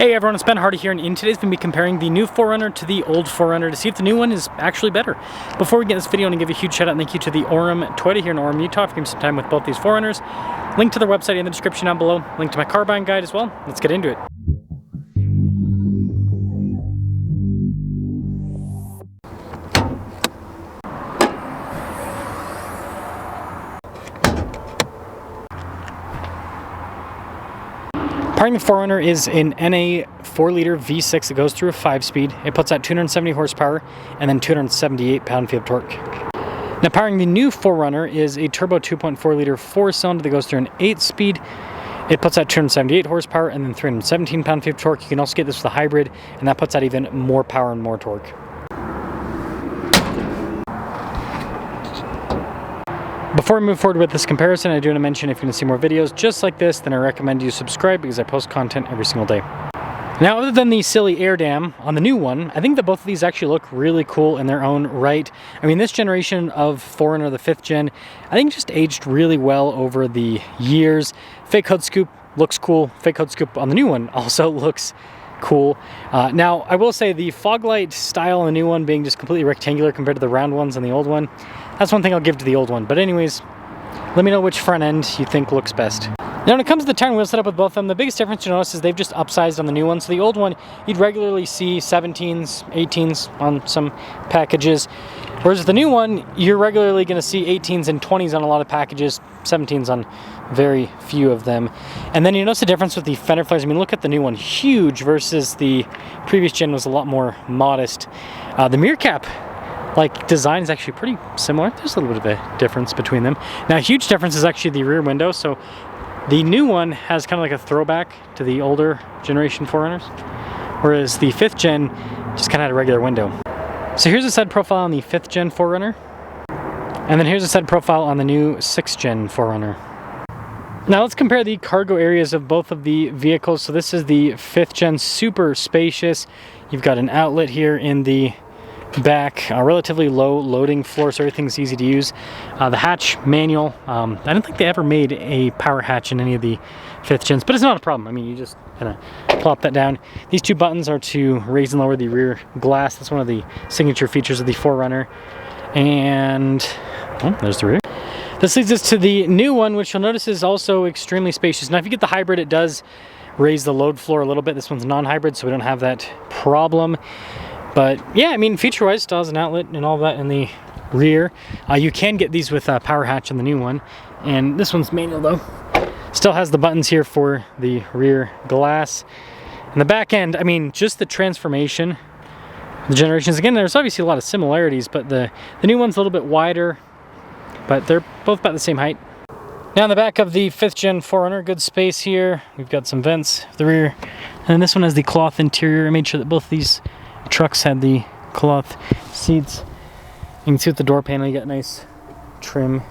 Hey everyone, it's Ben Hardy here, and in today's going to be comparing the new 4Runner to the old 4Runner to see if the new one is actually better. Before we get this video, I want to give a huge shout out and thank you to the Orem Toyota here in Orem, Utah for giving me some time with both these 4Runners. Link to their website in the description down below. Link to my car buying guide as well. Let's get into it. Powering the 4Runner is an NA 4-liter V6 that goes through a 5-speed. It puts out 270 horsepower and then 278 pound-feet of torque. Now powering the new 4Runner is a turbo 2.4-liter 4-cylinder that goes through an 8-speed. It puts out 278 horsepower and then 317 pound-feet of torque. You can also get this with a hybrid, and that puts out even more power and more torque. Before we move forward with this comparison, I do want to mention if you want to see more videos just like this, then I recommend you subscribe because I post content every single day. Now, other than the silly air dam on the new one, I think that both of these actually look really cool in their own right. I mean, this generation of 4Runner, the 5th gen, I think just aged really well over the years. Fake hood scoop looks cool. Fake hood scoop on the new one also looks cool. Now, I will say the fog light style on the new one being just completely rectangular compared to the round ones on the old one, that's one thing I'll give to the old one. But anyways, let me know which front end you think looks best. Now when it comes to the tire and wheel setup with both of them, the biggest difference you notice is they've just upsized on the new one. So the old one, you'd regularly see 17s, 18s on some packages. Whereas the new one, you're regularly going to see 18s and 20s on a lot of packages, 17s on very few of them. And then you notice the difference with the fender flares. I mean, look at the new one, huge versus the previous gen was a lot more modest. The mirror cap design is actually pretty similar. There's a little bit of a difference between them. Now, a huge difference is actually the rear window. So the new one has kind of like a throwback to the older generation 4Runners, whereas the 5th gen just kind of had a regular window. So here's a side profile on the 5th gen 4Runner, and then here's a side profile on the new 6th gen 4Runner. Now let's compare the cargo areas of both of the vehicles. So this is the 5th gen, super spacious. You've got an outlet here in the back, a relatively low loading floor, so everything's easy to use. The hatch manual, I don't think they ever made a power hatch in any of the 5th gens, but it's not a problem. I mean, you just kind of plop that down. These two buttons are to raise and lower the rear glass. That's one of the signature features of the 4Runner. And oh, there's the rear. This leads us to the new one, which you'll notice is also extremely spacious. Now if you get the hybrid, it does raise the load floor a little bit. This one's non-hybrid, so we don't have that problem. But yeah, I mean, feature-wise, still has an outlet and all that in the rear. You can get these with a power hatch on the new one. And this one's manual though. Still has the buttons here for the rear glass. And the back end, I mean, just the transformation, the generations. Again, there's obviously a lot of similarities, but the new one's a little bit wider, but they're both about the same height. Now in the back of the 5th gen 4Runner, good space here. We've got some vents for the rear. And then this one has the cloth interior. I made sure that both these trucks had the cloth seats. You can see with the door panel, you got nice trim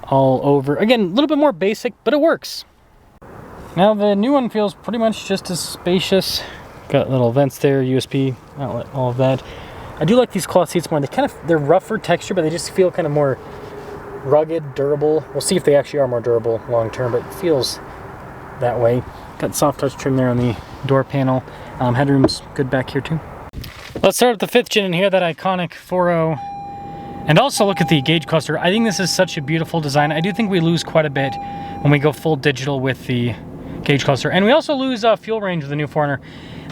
all over. Again, a little bit more basic, but it works. Now the new one feels pretty much just as spacious. Got little vents there, USB outlet, all of that. I do like these cloth seats more. They're rougher texture, but they just feel kind of more rugged, durable. We'll see if they actually are more durable long term, but it feels that way. Got soft touch trim there on the door panel. Headroom's good back here too. Let's start with the 5th gen and here, that iconic 4.0. And also look at the gauge cluster. I think this is such a beautiful design. I do think we lose quite a bit when we go full digital with the gauge cluster. And we also lose fuel range with the new 4Runner.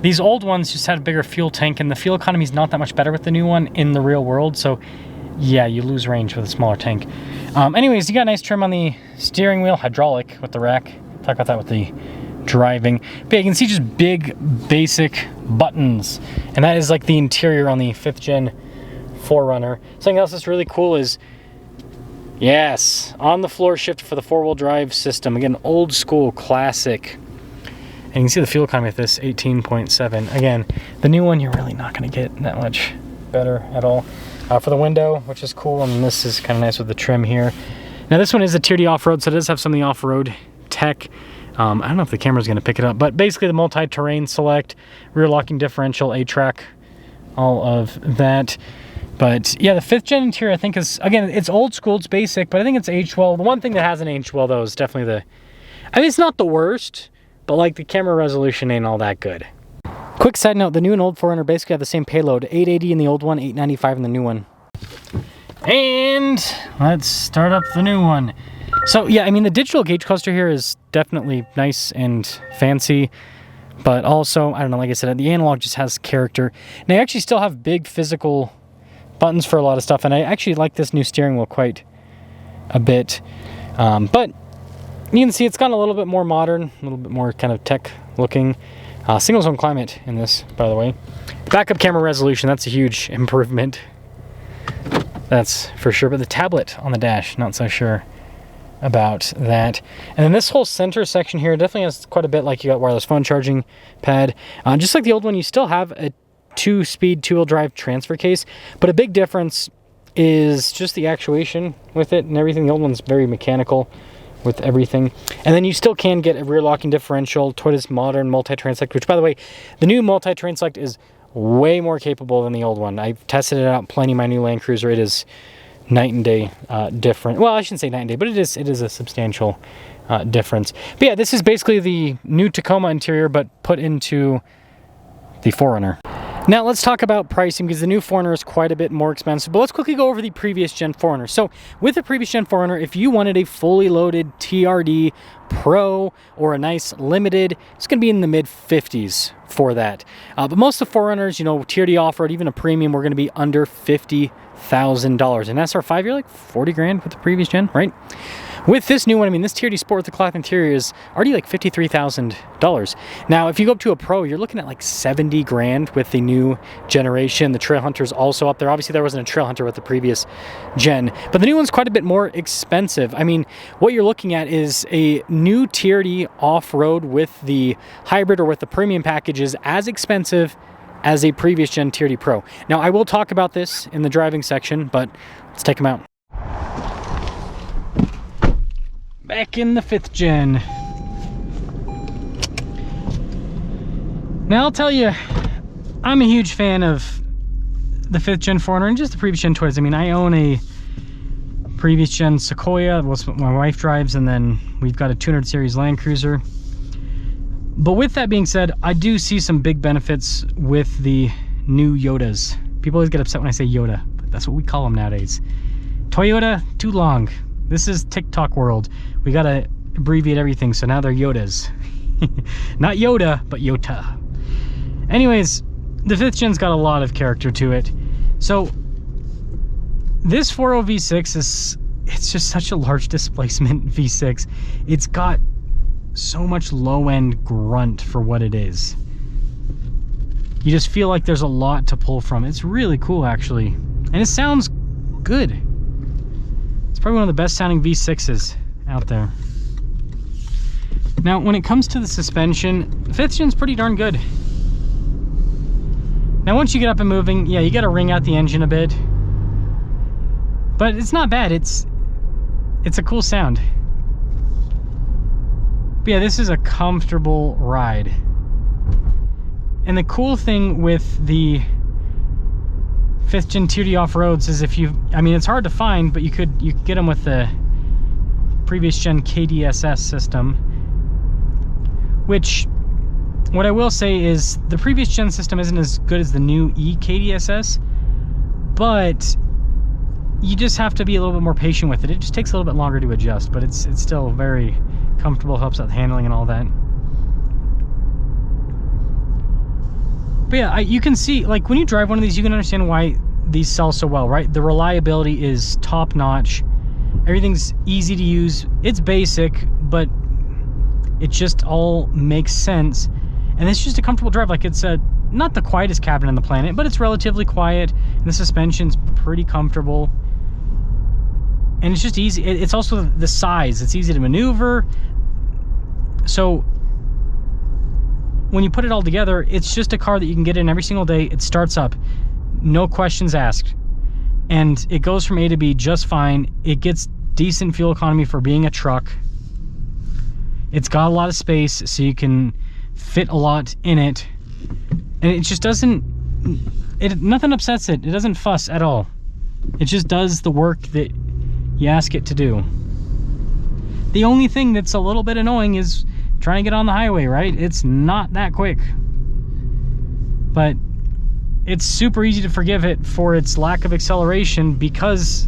These old ones just had a bigger fuel tank, and the fuel economy is not that much better with the new one in the real world. So yeah, you lose range with a smaller tank. Anyways, you got nice trim on the steering wheel, hydraulic with the rack. Talk about that with the driving. But yeah, you can see just big basic buttons, and that is like the interior on the 5th gen 4Runner. Something else that's really cool is, yes, on the floor shift for the 4-wheel drive system. Again, old school classic. And you can see the fuel economy with this, 18.7. Again, the new one, you're really not going to get that much better at all. For the window, which is cool, and this is kind of nice with the trim here. Now this one is a Tier D off-road, so it does have some of the off-road tech. I don't know if the camera's going to pick it up, but basically the multi-terrain select, rear locking differential, A-track, all of that. But yeah, the 5th gen interior I think is, again, it's old school, it's basic, but I think it's aged well. The one thing that hasn't aged well though is definitely I mean, it's not the worst, but like the camera resolution ain't all that good. Quick side note, the new and old 4Runner basically have the same payload, 880 in the old one, 895 in the new one. And let's start up the new one. So yeah, I mean, the digital gauge cluster here is definitely nice and fancy, but also, I don't know, like I said, the analog just has character. And they actually still have big physical buttons for a lot of stuff, and I actually like this new steering wheel quite a bit. But you can see it's gotten a little bit more modern, a little bit more kind of tech looking. Single zone climate in this, by the way. Backup camera resolution, that's a huge improvement. That's for sure, but the tablet on the dash, not so sure about that. And then this whole center section here definitely has quite a bit, like you got wireless phone charging pad. Just like the old one, you still have a 2-speed 2-wheel drive transfer case, but a big difference is just the actuation with it and everything. The old one's very mechanical with everything. And then you still can get a rear locking differential, Toyota's modern multi-transect, which by the way, the new multi-transect is way more capable than the old one. I've tested it out plenty in my new Land Cruiser. It is night and day different. Well, I shouldn't say night and day, but it is a substantial difference. But yeah, this is basically the new Tacoma interior, but put into the 4Runner. Now let's talk about pricing, because the new 4Runner is quite a bit more expensive, but let's quickly go over the previous gen 4Runner. So with the previous gen 4Runner, if you wanted a fully loaded TRD Pro or a nice limited, it's going to be in the mid-50s for that. But most of the 4Runners, you know, TRD off-road, even a premium, we're going to be under $50,000. And SR5, you're like 40 grand with the previous gen, right? With this new one, I mean, this TRD Sport with the cloth interior is already like $53,000. Now, if you go up to a Pro, you're looking at like 70 grand with the new generation. The Trail Hunter's also up there. Obviously, there wasn't a Trail Hunter with the previous gen, but the new one's quite a bit more expensive. I mean, what you're looking at is a new TRD off-road with the hybrid or with the premium package is as expensive as a previous gen TRD Pro. Now, I will talk about this in the driving section, but let's take them out. Back in the 5th gen. Now I'll tell you, I'm a huge fan of the 5th gen 4Runner and just the previous gen Toyotas. I mean, I own a previous gen Sequoia, what my wife drives, and then we've got a 200 series Land Cruiser. But with that being said, I do see some big benefits with the new Yodas. People always get upset when I say Yoda, but that's what we call them nowadays. Toyota, too long. This is TikTok world. We gotta abbreviate everything, so now they're Yodas. Not Yoda, but Yota. Anyways, the 5th gen's got a lot of character to it. So this 4.0 V6 it's just such a large displacement V6. It's got so much low-end grunt for what it is. You just feel like there's a lot to pull from. It's really cool, actually. And it sounds good. It's probably one of the best sounding V6s out there. Now, when it comes to the suspension, 5th gen's pretty darn good. Now, once you get up and moving, yeah, you got to wring out the engine a bit. But it's not bad. It's a cool sound. But yeah, this is a comfortable ride. And the cool thing with the 5th gen TRD off-roads is if you, I mean, it's hard to find, but you could get them with the previous gen KDSS system, which, what I will say is the previous gen system isn't as good as the new EKDSS, but you just have to be a little bit more patient with it. It just takes a little bit longer to adjust, but it's still very comfortable, helps out handling and all that. But yeah, you can see, like, when you drive one of these, you can understand why these sell so well, right? The reliability is top notch. Everything's easy to use. It's basic, but it just all makes sense. And it's just a comfortable drive. Like, it's not the quietest cabin on the planet, but it's relatively quiet. And the suspension's pretty comfortable. And it's just easy. It's also the size. It's easy to maneuver. So when you put it all together, it's just a car that you can get in every single day. It starts up, no questions asked. And it goes from A to B just fine. It gets decent fuel economy for being a truck. It's got a lot of space, so you can fit a lot in it. And it just doesn't, nothing upsets it. It doesn't fuss at all. It just does the work that you ask it to do. The only thing that's a little bit annoying is trying to get on the highway, right? It's not that quick. But it's super easy to forgive it for its lack of acceleration because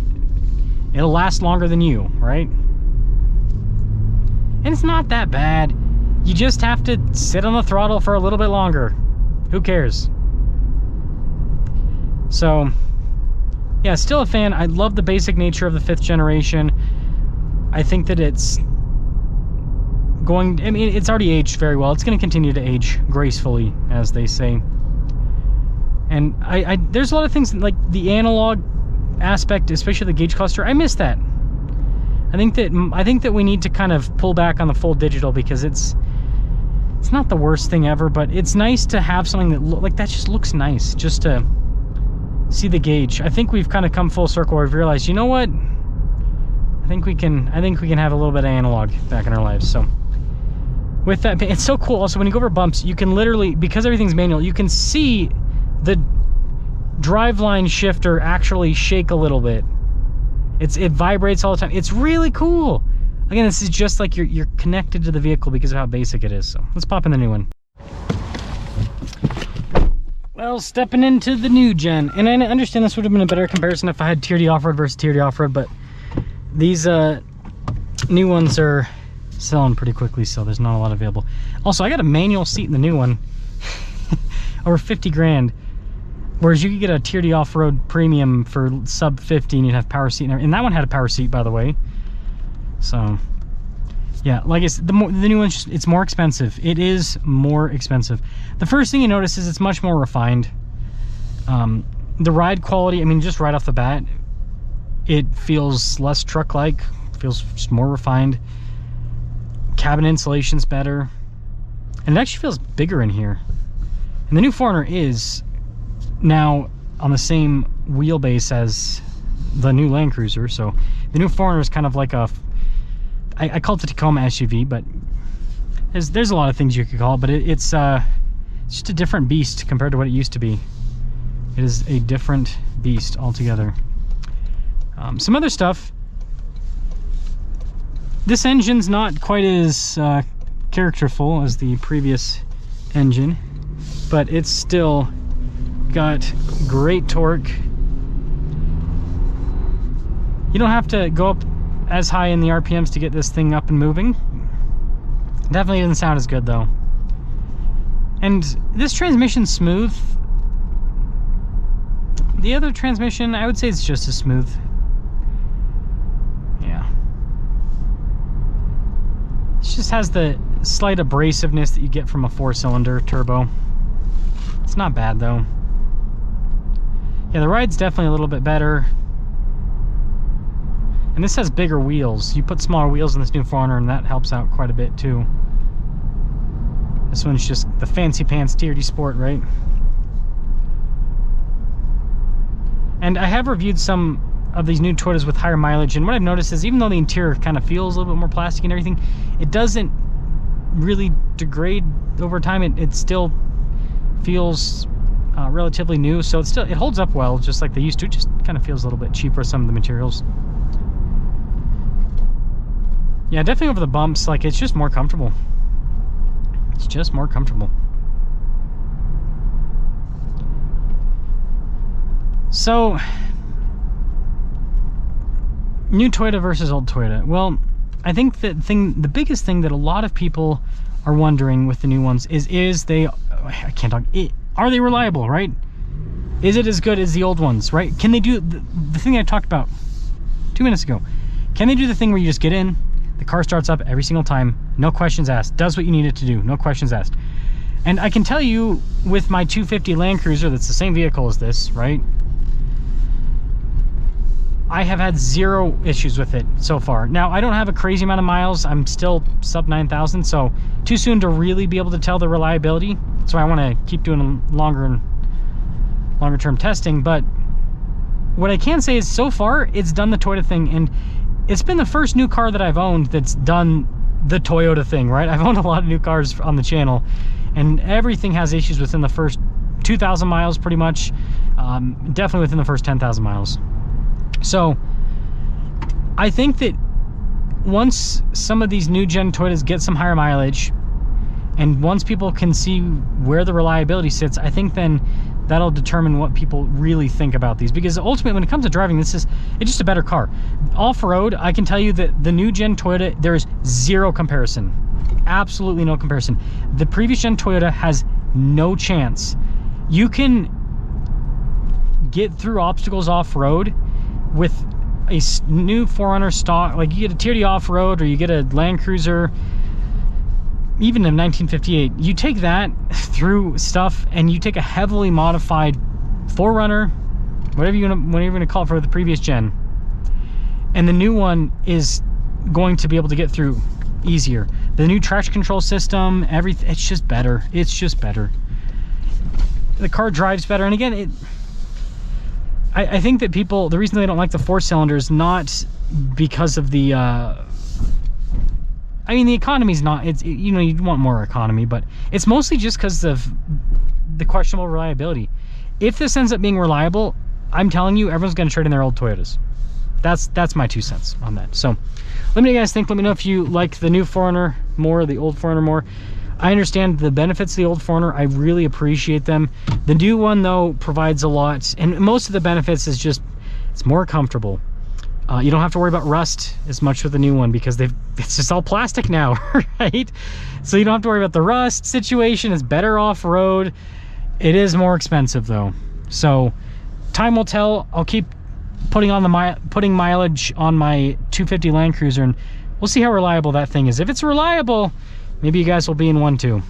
it'll last longer than you, right? And it's not that bad. You just have to sit on the throttle for a little bit longer. Who cares? So, yeah, still a fan. I love the basic nature of the 5th generation. I think that it's going, I mean, it's already aged very well. It's going to continue to age gracefully, as they say. And there's a lot of things like the analog aspect, especially the gauge cluster. I miss that. I think that we need to kind of pull back on the full digital because it's not the worst thing ever, but it's nice to have something that like that just looks nice, just to see the gauge. I think we've kind of come full circle where we've realized, you know what? I think we can have a little bit of analog back in our lives. So with that, it's so cool. Also, when you go over bumps, you can literally, because everything's manual, you can see the driveline shifter actually shake a little bit. It vibrates all the time. It's really cool. Again, this is just like you're connected to the vehicle because of how basic it is. So let's pop in the new one. Well, stepping into the new gen, and I understand this would have been a better comparison if I had Tier D off-road versus Tier D off-road, but these new ones are selling pretty quickly, so there's not a lot available. Also, I got a manual seat in the new one, over 50 grand. Whereas you could get a Tier D off-road premium for sub 50 and you'd have power seat and that one had a power seat, by the way. So yeah, like I said, the new one, it's more expensive. It is more expensive. The first thing you notice is it's much more refined. The ride quality, I mean, just right off the bat, it feels less truck-like, feels just more refined. Cabin insulation's better. And it actually feels bigger in here. And the new 4Runner is now on the same wheelbase as the new Land Cruiser, so the new 4Runner is kind of like a, I call it the Tacoma SUV, but there's a lot of things you could call it, but it's just a different beast compared to what it used to be. It is a different beast altogether. Some other stuff. This engine's not quite as characterful as the previous engine, but it's still got great torque. You don't have to go up as high in the RPMs to get this thing up and moving. Definitely doesn't sound as good though. And this transmission's smooth. The other transmission, I would say it's just as smooth. Yeah. It just has the slight abrasiveness that you get from a 4-cylinder turbo. It's not bad though. Yeah, the ride's definitely a little bit better. And this has bigger wheels. You put smaller wheels in this new 4Runner and that helps out quite a bit too. This one's just the fancy pants Tier D Sport, right? And I have reviewed some of these new Toyotas with higher mileage, and what I've noticed is even though the interior kind of feels a little bit more plastic and everything, it doesn't really degrade over time. It still feels relatively new, so it holds up well, just like they used to. It just kind of feels a little bit cheaper, some of the materials. Yeah, definitely over the bumps, like it's just more comfortable. It's just more comfortable. So, new Toyota versus old Toyota. Well, I think the biggest thing that a lot of people are wondering with the new ones is they, I can't talk, are they reliable, right? Is it as good as the old ones, right? Can they do the thing I talked about 2 minutes ago? Can they do the thing where you just get in, the car starts up every single time, no questions asked, does what you need it to do, no questions asked? And I can tell you with my 250 Land Cruiser, that's the same vehicle as this, right? I have had 0 issues with it so far. Now, I don't have a crazy amount of miles. I'm still sub 9,000, so too soon to really be able to tell the reliability. So I want to keep doing longer term testing. But what I can say is so far, it's done the Toyota thing, and it's been the first new car that I've owned that's done the Toyota thing, right? I've owned a lot of new cars on the channel, and everything has issues within the first 2,000 miles pretty much. Definitely within the first 10,000 miles. So I think that once some of these new gen Toyotas get some higher mileage, And once people can see where the reliability sits, I think then that'll determine what people really think about these. Because ultimately, when it comes to driving, it's just a better car. Off-road, I can tell you that the new gen Toyota, there's zero comparison. Absolutely no comparison. The previous gen Toyota has no chance. You can get through obstacles off-road with a new 4Runner stock. Like, you get a Tier D off-road, or you get a Land Cruiser, even in 1958, you take that through stuff, and you take a heavily modified 4Runner, whatever you're gonna call it, for the previous gen, and the new one is going to be able to get through easier. The new traction control system, everything, it's just better. It's just better. The car drives better, and again, I think that people, the reason they don't like the 4-cylinder is not because of the I mean, the economy's not, you know, you want more economy, but it's mostly just because of the questionable reliability. If this ends up being reliable, I'm telling you, everyone's going to trade in their old Toyotas. That's my 2 cents on that. So let me know what you guys think. Let me know if you like the new 4Runner more, the old 4Runner more. I understand the benefits of the old 4Runner. I really appreciate them. The new one, though, provides a lot, and most of the benefits is just, it's more comfortable. You don't have to worry about rust as much with the new one, because it's just all plastic now, right? So you don't have to worry about the rust situation. It's better off-road. It is more expensive, though. So time will tell. I'll keep putting mileage on my 250 Land Cruiser, and we'll see how reliable that thing is. If it's reliable, maybe you guys will be in one too.